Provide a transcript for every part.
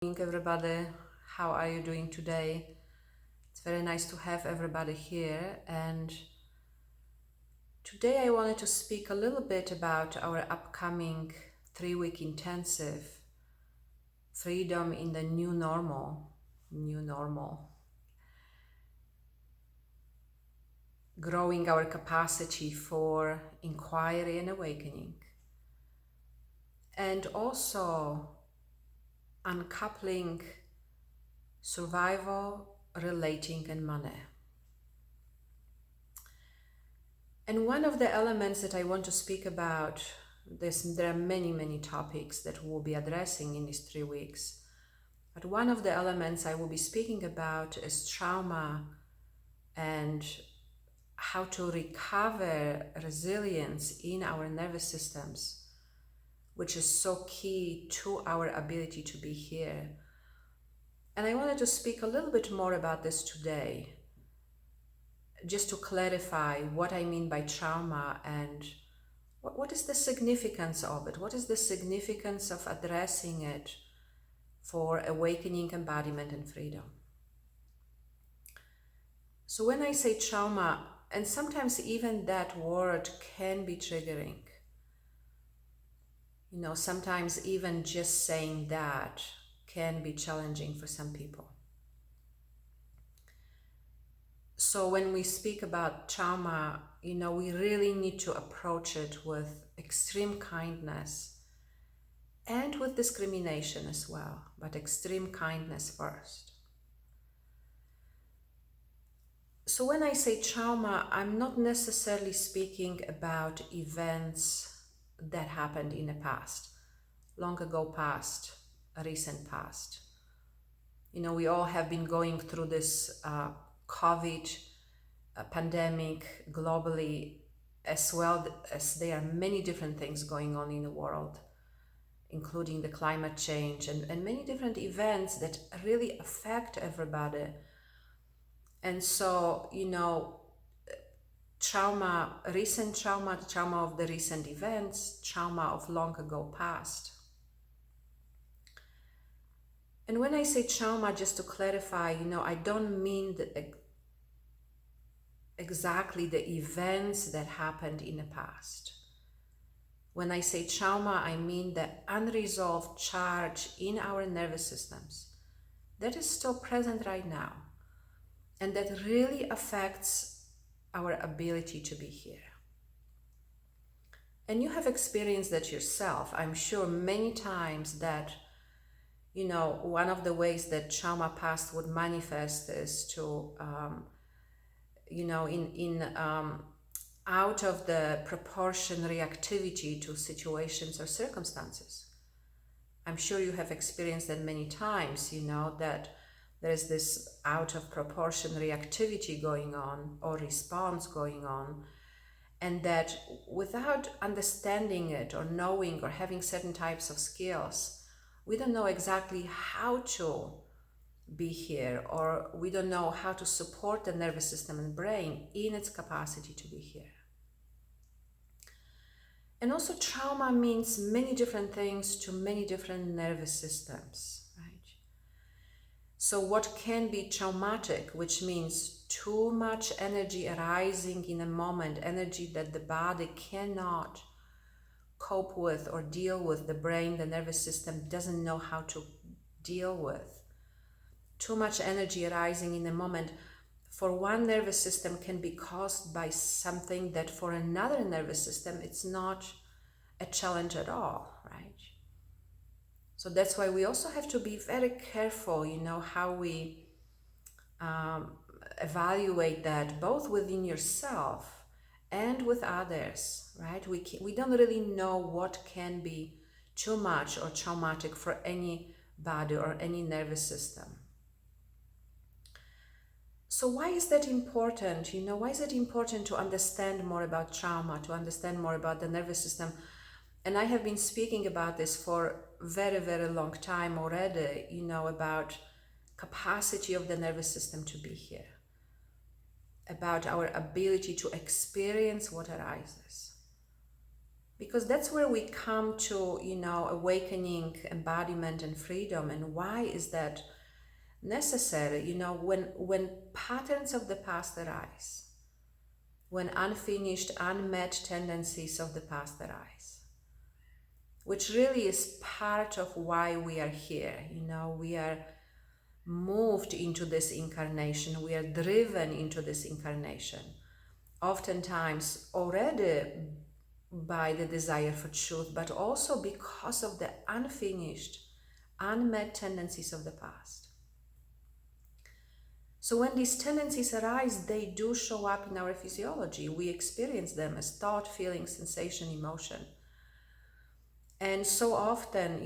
Everybody, how are you doing today? It's very nice to have everybody here, and today I wanted to speak a little bit about our upcoming 3-week intensive freedom in the new normal, growing our capacity for inquiry and awakening, and also uncoupling survival, relating, and money. And one of the elements that I want to speak about, there are many topics that we'll be addressing in these 3 weeks. But one of the elements I will be speaking about is trauma and how to recover resilience in our nervous systems, which is so key to our ability to be here. And I wanted to speak a little bit more about this today, just to clarify what I mean by trauma and what is the significance of it? What is the significance of addressing it for awakening, embodiment, and freedom? So when I say trauma, and sometimes even that word can be triggering, sometimes even just saying that can be challenging for some people. So when we speak about trauma, we really need to approach it with extreme kindness and with discrimination as well, but extreme kindness first. So when I say trauma, I'm not necessarily speaking about events that happened in the past, long ago past, a recent past. We all have been going through this COVID pandemic globally, as well as there are many different things going on in the world, including the climate change and many different events that really affect everybody. And so, trauma, recent trauma, trauma of the recent events, trauma of long ago past. And when I say trauma, just to clarify, I don't mean exactly the events that happened in the past. When I say trauma, I mean the unresolved charge in our nervous systems that is still present right now, and that really affects our ability to be here. And you have experienced that yourself, I'm sure, many times, that one of the ways that trauma past would manifest is to out of the proportion reactivity to situations or circumstances. I'm sure you have experienced that many times, that there's this out of proportion reactivity going on or response going on, and that without understanding it or knowing or having certain types of skills, we don't know exactly how to be here, or we don't know how to support the nervous system and brain in its capacity to be here. And also, trauma means many different things to many different nervous systems, right? So what can be traumatic, which means too much energy arising in a moment, energy that the body cannot cope with or deal with, the brain, the nervous system doesn't know how to deal with. Too much energy arising in a moment for one nervous system can be caused by something that for another nervous system, it's not a challenge at all, right? So that's why we also have to be very careful, how we evaluate that, both within yourself and with others, right? We don't really know what can be too much or traumatic for any body or any nervous system. So why is that important? Why is it important to understand more about trauma, to understand more about the nervous system? And I have been speaking about this for very long time already, about capacity of the nervous system to be here, about our ability to experience what arises. because that's where we come to, awakening, embodiment, and freedom. And why is that necessary? When patterns of the past arise, when unfinished, unmet tendencies of the past arise, which really is part of why we are here. We are moved into this incarnation, we are driven into this incarnation, oftentimes already by the desire for truth, but also because of the unfinished, unmet tendencies of the past. So when these tendencies arise, they do show up in our physiology. We experience them as thought, feeling, sensation, emotion. And so often,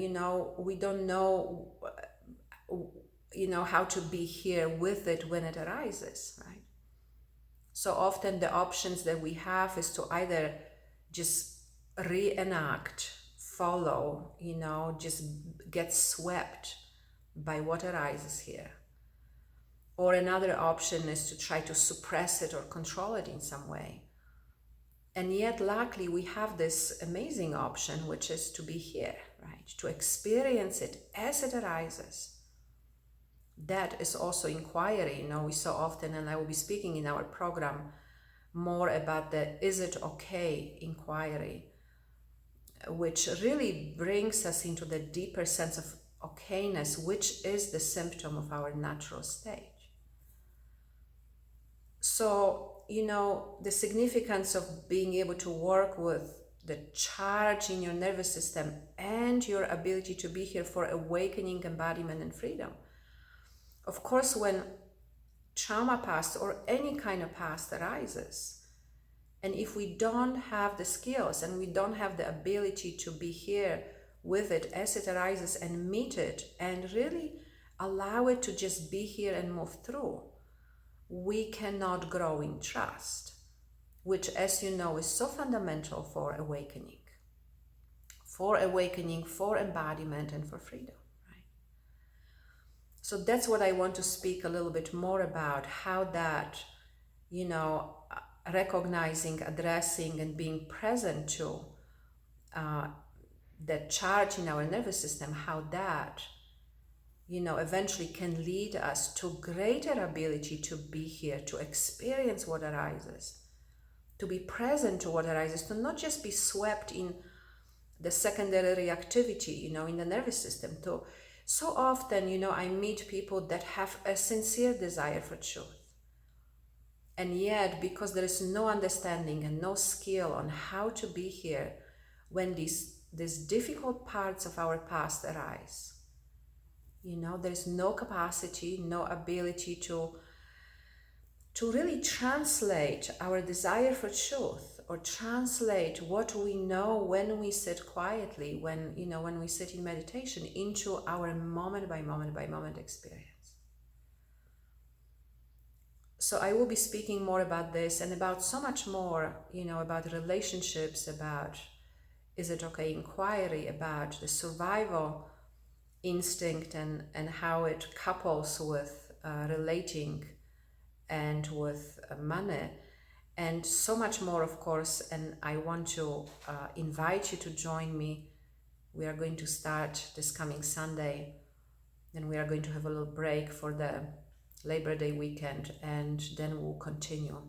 we don't know, how to be here with it when it arises, right? So often the options that we have is to either just reenact, follow, just get swept by what arises here. Or another option is to try to suppress it or control it in some way. And yet, luckily, we have this amazing option, which is to be here, right? To experience it as it arises. That is also inquiry. We so often, and I will be speaking in our program more about the is it okay inquiry, which really brings us into the deeper sense of okayness, which is the symptom of our natural state. So, the significance of being able to work with the charge in your nervous system and your ability to be here for awakening, embodiment, and freedom. Of course, when trauma past or any kind of past arises, and if we don't have the skills and we don't have the ability to be here with it as it arises and meet it and really allow it to just be here and move through, we cannot grow in trust, which, as you know, is so fundamental for awakening, for embodiment, and for freedom, right? So that's what I want to speak a little bit more about, how that, recognizing, addressing, and being present to that charge in our nervous system, how that eventually can lead us to greater ability to be here, to experience what arises, to be present to what arises, to not just be swept in the secondary reactivity, in the nervous system. So often, I meet people that have a sincere desire for truth. And yet, because there is no understanding and no skill on how to be here when these difficult parts of our past arise, there's no capacity, no ability to really translate our desire for truth, or translate what we know when we sit quietly, when we sit in meditation, into our moment by moment by moment experience. So I will be speaking more about this and about so much more, about relationships, about is it okay inquiry, about the survival instinct and how it couples with relating and with money, and so much more, of course. And I want to invite you to join me. We are going to start this coming Sunday, and we are going to have a little break for the Labor Day weekend, and then we'll continue.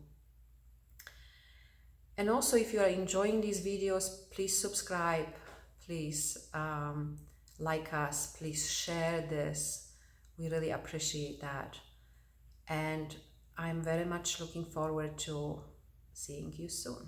And also, if you are enjoying these videos, please subscribe, please like us, please share this. We really appreciate that. And I'm very much looking forward to seeing you soon.